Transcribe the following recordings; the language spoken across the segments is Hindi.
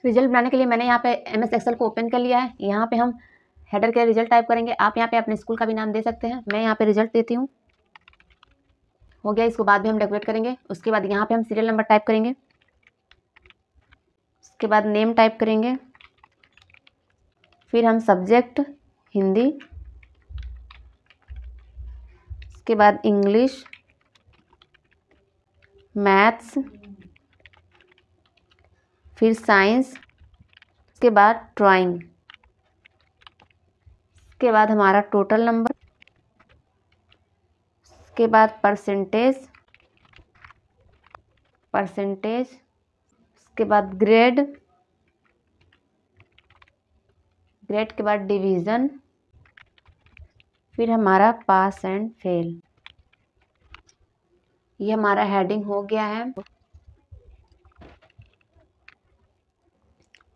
रिजल्ट बनाने के लिए मैंने यहाँ पे MS एक्सेल को ओपन कर लिया है। यहाँ पे हम हेडर के रिजल्ट टाइप करेंगे। आप यहाँ पे अपने स्कूल का भी नाम दे सकते हैं। मैं यहाँ पे रिजल्ट देती हूँ। हो गया, इसको बाद में हम डेकोरेट करेंगे। उसके बाद यहाँ पे हम सीरियल नंबर टाइप करेंगे। उसके बाद नेम टाइप करेंगे। फिर हम सब्जेक्ट हिंदी, उसके बाद इंग्लिश, मैथ्स, फिर साइंस, उसके बाद ड्राइंग, उसके बाद हमारा टोटल नंबर, उसके बाद परसेंटेज, उसके बाद ग्रेड के बाद डिवीज़न, फिर हमारा पास एंड फेल। ये हमारा हेडिंग हो गया है।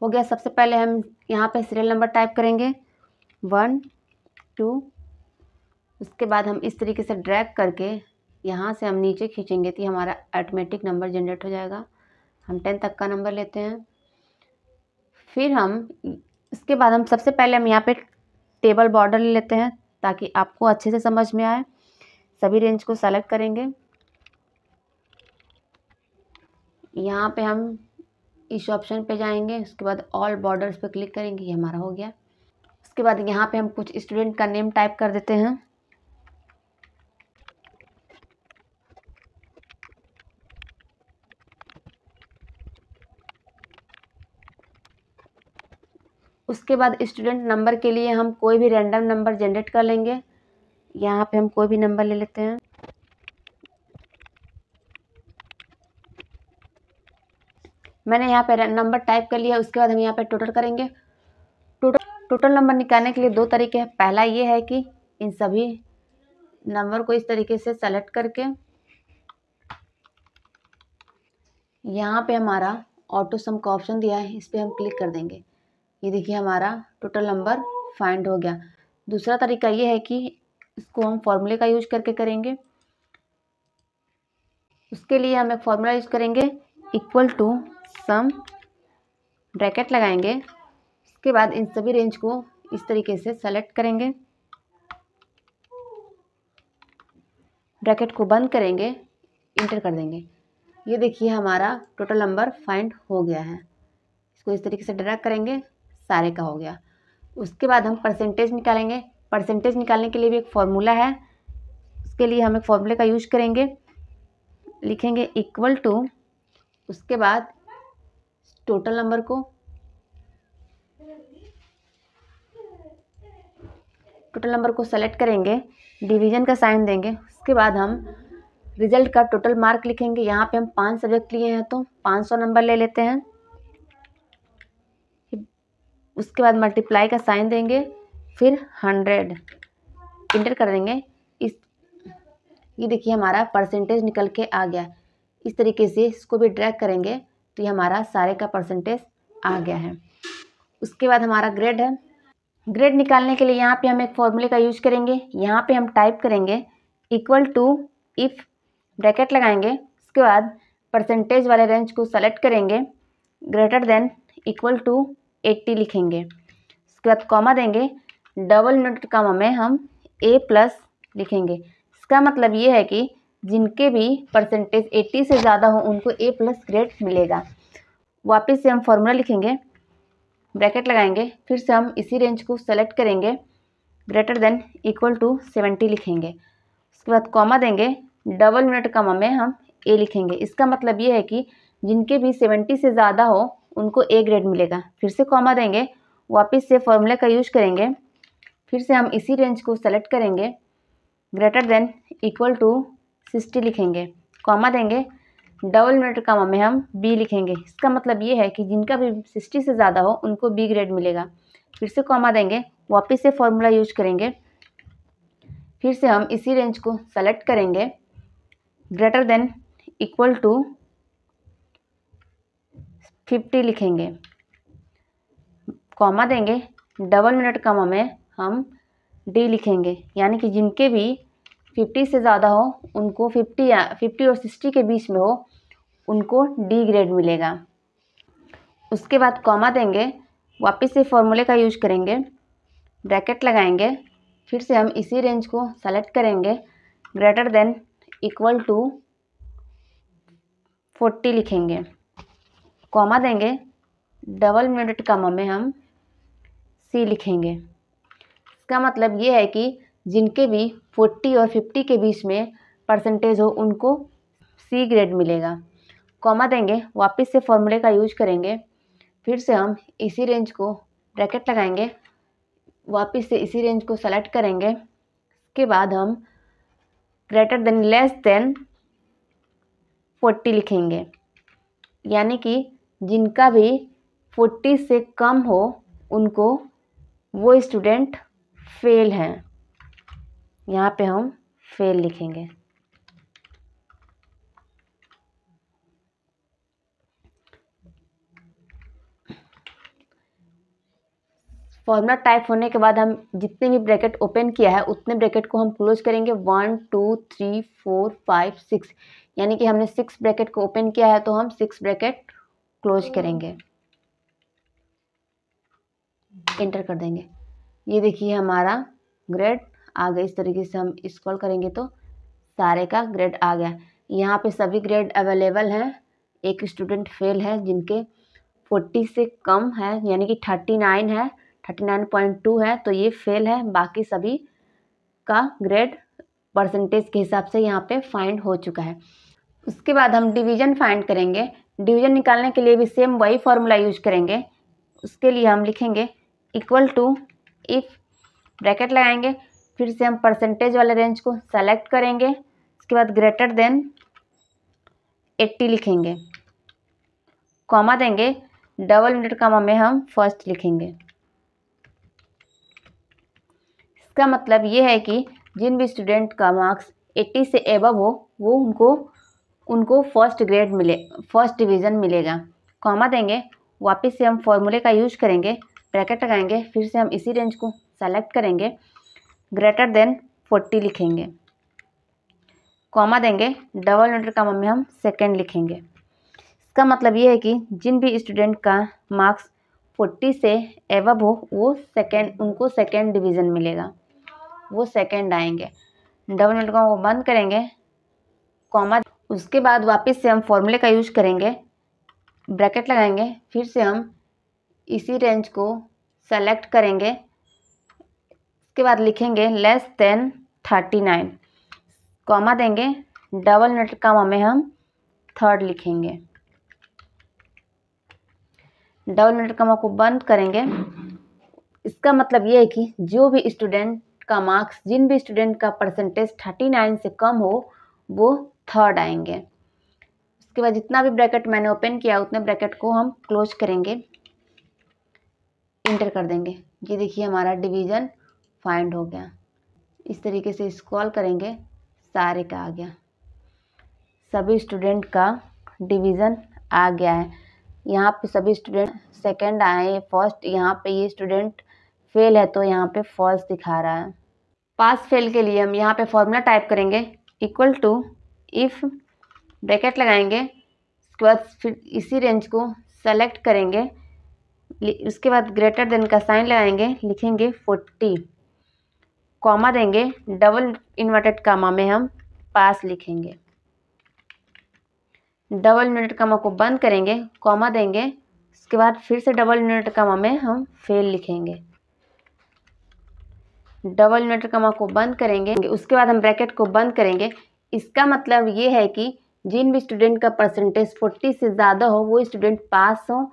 हो गया। सबसे पहले हम यहाँ पे सीरियल नंबर टाइप करेंगे 1 2। उसके बाद हम इस तरीके से ड्रैग करके यहाँ से हम नीचे खींचेंगे तो हमारा ऑटोमेटिक नंबर जनरेट हो जाएगा। हम 10 तक का नंबर लेते हैं। फिर हम इसके बाद हम सबसे पहले हम यहाँ पे टेबल बॉर्डर ले लेते हैं ताकि आपको अच्छे से समझ में आए। सभी रेंज को सेलेक्ट करेंगे। यहाँ पे हम इस ऑप्शन पे जाएंगे। उसके बाद ऑल बॉर्डर्स पे क्लिक करेंगे। ये हमारा हो गया। उसके बाद यहाँ पे हम कुछ स्टूडेंट का नेम टाइप कर देते हैं। उसके बाद स्टूडेंट नंबर के लिए हम कोई भी रैंडम नंबर जनरेट कर लेंगे। यहाँ पे हम कोई भी नंबर ले लेते हैं। मैंने यहाँ पे नंबर टाइप कर लिया। उसके बाद हम यहाँ पे टोटल करेंगे। टोटल नंबर निकालने के लिए 2 तरीके हैं। पहला ये है कि इन सभी नंबर को इस तरीके से सेलेक्ट करके यहाँ पे हमारा ऑटो सम का ऑप्शन दिया है, इस पर हम क्लिक कर देंगे। ये देखिए हमारा टोटल नंबर फाइंड हो गया। दूसरा तरीका ये है कि इसको हम फॉर्मूले का यूज करके करेंगे। उसके लिए हम एक फॉर्मूला यूज करेंगे इक्वल टू सम, ब्रैकेट लगाएंगे। उसके बाद इन सभी रेंज को इस तरीके से सेलेक्ट करेंगे, ब्रैकेट को बंद करेंगे, इंटर कर देंगे। ये देखिए हमारा टोटल नंबर फाइंड हो गया है। इसको इस तरीके से ड्रैग करेंगे, सारे का हो गया। उसके बाद हम परसेंटेज निकालेंगे। परसेंटेज निकालने के लिए भी एक फॉर्मूला है। उसके लिए हम एक फॉर्मूले का यूज करेंगे। लिखेंगे इक्वल टू, उसके बाद टोटल नंबर को सेलेक्ट करेंगे, डिवीजन का साइन देंगे। उसके बाद हम रिजल्ट का टोटल मार्क लिखेंगे। यहाँ पे हम 5 सब्जेक्ट लिए हैं तो 500 नंबर ले लेते हैं। उसके बाद मल्टीप्लाई का साइन देंगे, फिर 100 इंटर कर देंगे। ये देखिए हमारा परसेंटेज निकल के आ गया। इस तरीके से इसको भी ड्रैग करेंगे तो ये हमारा सारे का परसेंटेज आ गया है। उसके बाद हमारा ग्रेड है। ग्रेड निकालने के लिए यहाँ पे हम एक फॉर्मूले का यूज करेंगे। यहाँ पे हम टाइप करेंगे इक्वल टू, इफ़, ब्रैकेट लगाएंगे। उसके बाद परसेंटेज वाले रेंज को सेलेक्ट करेंगे, ग्रेटर देन इक्वल टू 80 लिखेंगे। उसके बाद कॉमा देंगे, डबल इन्वर्टेड कॉमा में हम A+ लिखेंगे। इसका मतलब ये है कि जिनके भी परसेंटेज 80 से ज़्यादा हो उनको A+ ग्रेड मिलेगा। वापस से हम फॉर्मूला लिखेंगे, ब्रैकेट लगाएंगे, फिर से हम इसी रेंज को सेलेक्ट करेंगे, ग्रेटर देन इक्वल टू 70 लिखेंगे। उसके बाद कॉमा देंगे, डबल इन्वर्टेड कॉमा में हम A लिखेंगे। इसका मतलब ये है कि जिनके भी 70 से ज़्यादा हो उनको A ग्रेड मिलेगा। फिर से कॉमा देंगे, वापस से फॉर्मूले का यूज करेंगे, फिर से हम इसी रेंज को सेलेक्ट करेंगे, ग्रेटर देन इक्वल टू 60 लिखेंगे। कॉमा देंगे, डबल इन्वर्टेड कॉमा में हम B लिखेंगे। इसका मतलब ये है कि जिनका भी 60 से ज़्यादा हो उनको B ग्रेड मिलेगा। फिर से कॉमा देंगे, वापस से फॉर्मूला यूज करेंगे, फिर से हम इसी रेंज को सेलेक्ट करेंगे, ग्रेटर देन इक्वल टू 50 लिखेंगे। कॉमा देंगे, डबल इन्वर्टेड कॉमा में हम D लिखेंगे। यानी कि जिनके भी 50 से ज़्यादा हो उनको 50 और 60 के बीच में हो उनको D ग्रेड मिलेगा। उसके बाद कॉमा देंगे, वापस से फॉर्मूले का यूज करेंगे, ब्रैकेट लगाएंगे, फिर से हम इसी रेंज को सेलेक्ट करेंगे, ग्रेटर देन इक्वल टू 40 लिखेंगे, कॉमा देंगे, डबल इन्वर्टेड कॉमा में हम सी लिखेंगे। इसका मतलब ये है कि जिनके भी 40 और 50 के बीच में परसेंटेज हो उनको सी ग्रेड मिलेगा। कॉमा देंगे, वापस से फॉर्मूले का यूज करेंगे, फिर से हम इसी रेंज को ब्रैकेट लगाएंगे, वापस से इसी रेंज को सेलेक्ट करेंगे, उसके बाद हम ग्रेटर देन लेस देन 40 लिखेंगे, यानी कि जिनका भी 40 से कम हो उनको वो स्टूडेंट फेल हैं। यहाँ पे हम फेल लिखेंगे। फॉर्मूला टाइप होने के बाद हम जितने भी ब्रैकेट ओपन किया है उतने ब्रैकेट को हम क्लोज करेंगे, 1 2 3 4 5 6, यानी कि हमने 6 ब्रैकेट को ओपन किया है तो हम 6 ब्रैकेट क्लोज करेंगे, एंटर कर देंगे। ये देखिए हमारा ग्रेड आ गया। इस तरीके से हम स्क्रॉल करेंगे तो सारे का ग्रेड आ गया। यहाँ पे सभी ग्रेड अवेलेबल हैं। एक स्टूडेंट फेल है जिनके 40 से कम है, यानी कि 39 है, 39.2 है, तो ये फेल है। बाकी सभी का ग्रेड परसेंटेज के हिसाब से यहाँ पे फाइंड हो चुका है। उसके बाद हम डिवीज़न फाइंड करेंगे। डिवीज़न निकालने के लिए भी सेम वही फॉर्मूला यूज करेंगे। उसके लिए हम लिखेंगे इक्वल टू, इफ़ ब्रैकेट लगाएंगे, फिर से हम परसेंटेज वाले रेंज को सेलेक्ट करेंगे, उसके बाद ग्रेटर देन 80 लिखेंगे, कॉमा देंगे, डबल इन्वर्टेड कॉमा में हम फर्स्ट लिखेंगे। इसका मतलब ये है कि जिन भी स्टूडेंट का मार्क्स 80 से एबव हो वो उनको फर्स्ट ग्रेड मिले, फर्स्ट डिवीज़न मिलेगा। कॉमा देंगे, वापस से हम फॉर्मूले का यूज करेंगे, ब्रैकेट लगाएंगे, फिर से हम इसी रेंज को सेलेक्ट करेंगे, ग्रेटर देन 40 लिखेंगे, कॉमा देंगे, डबल इन्वर्टेड कॉमा में हम सेकेंड लिखेंगे। इसका मतलब ये है कि जिन भी स्टूडेंट का मार्क्स 40 से एबव हो वो उनको सेकेंड डिवीज़न मिलेगा, वो सेकेंड आएंगे। डबल इन्वर्टेड कॉमा को बंद करेंगे, कॉमा, उसके बाद वापस से हम फॉर्मूले का यूज करेंगे, ब्रैकेट लगाएंगे, फिर से हम इसी रेंज को सेलेक्ट करेंगे, उसके बाद लिखेंगे लेस देन 39, कॉमा देंगे, डबल इन्वर्टेड कॉमा में हम थर्ड लिखेंगे, डबल इन्वर्टेड कॉमा को बंद करेंगे। इसका मतलब ये है कि जो भी स्टूडेंट का मार्क्स, जिन भी स्टूडेंट का परसेंटेज 39 से कम हो वो थर्ड आएंगे। उसके बाद जितना भी ब्रैकेट मैंने ओपन किया उतने ब्रैकेट को हम क्लोज करेंगे, इंटर कर देंगे। ये देखिए हमारा डिवीज़न फाइंड हो गया। इस तरीके से स्क्रॉल करेंगे, सारे का आ गया, सभी स्टूडेंट का डिवीज़न आ गया है। यहाँ पे सभी स्टूडेंट सेकंड आए, फर्स्ट, यहाँ पे ये स्टूडेंट फेल है तो यहाँ पे फॉल्स दिखा रहा है। पास फेल के लिए हम यहाँ पे फॉर्मूला टाइप करेंगे, इक्वल टू, इफ़ ब्रैकेट लगाएंगे, उसके बाद फिर इसी रेंज को सेलेक्ट करेंगे, उसके बाद ग्रेटर देन का साइन लगाएंगे, लिखेंगे 40, कॉमा देंगे, डबल इन्वर्टेड कॉमा में हम पास लिखेंगे, डबल इन्वर्टेड कॉमा को बंद करेंगे, कॉमा देंगे, उसके बाद फिर से डबल इन्वर्टेड कॉमा में हम फेल लिखेंगे, डबल इन्वर्टेड कॉमा को बंद करेंगे, उसके बाद हम ब्रैकेट को बंद करेंगे। इसका मतलब ये है कि जिन भी स्टूडेंट का परसेंटेज 40 से ज़्यादा हो वो स्टूडेंट पास हो,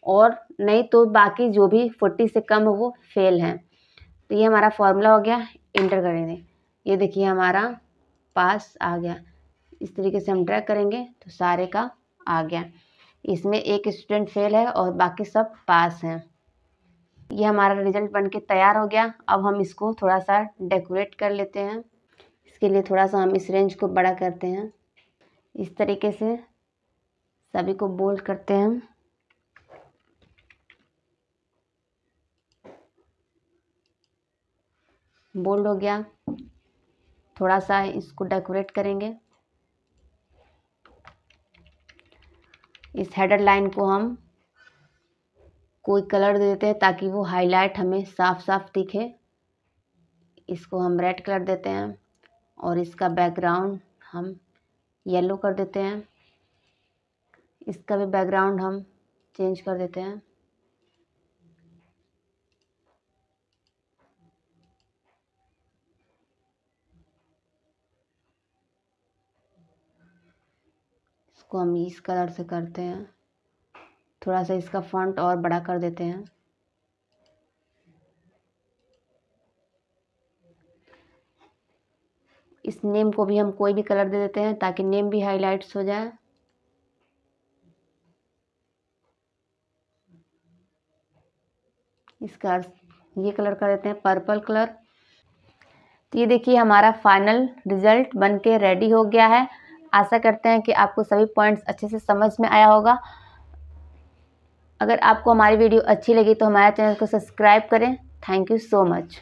और नहीं तो बाकी जो भी 40 से कम हो वो फेल हैं। तो ये हमारा फॉर्मूला हो गया, इंटर करेंगे। ये देखिए हमारा पास आ गया। इस तरीके से हम ड्रैग करेंगे तो सारे का आ गया। इसमें एक स्टूडेंट फेल है और बाकी सब पास हैं। ये हमारा रिजल्ट बनके तैयार हो गया। अब हम इसको थोड़ा सा डेकोरेट कर लेते हैं। इसके लिए थोड़ा सा हम इस रेंज को बड़ा करते हैं, इस तरीके से सभी को बोल्ड करते हैं। बोल्ड हो गया। थोड़ा सा इसको डेकोरेट करेंगे। इस हेडर लाइन को हम कोई कलर दे देते हैं ताकि वो हाईलाइट हमें साफ साफ दिखे। इसको हम रेड कलर देते हैं और इसका बैकग्राउंड हम येलो कर देते हैं। इसका भी बैकग्राउंड हम चेंज कर देते हैं। इसको हम इस कलर से करते हैं। थोड़ा सा इसका फॉन्ट और बड़ा कर देते हैं। इस नेम को भी हम कोई भी कलर दे देते हैं ताकि नेम भी हाईलाइट्स हो जाए। इसका ये कलर कर देते हैं पर्पल कलर। तो ये देखिए हमारा फाइनल रिजल्ट बन के रेडी हो गया है। आशा करते हैं कि आपको सभी पॉइंट्स अच्छे से समझ में आया होगा। अगर आपको हमारी वीडियो अच्छी लगी तो हमारे चैनल को सब्सक्राइब करें। Thank you so much.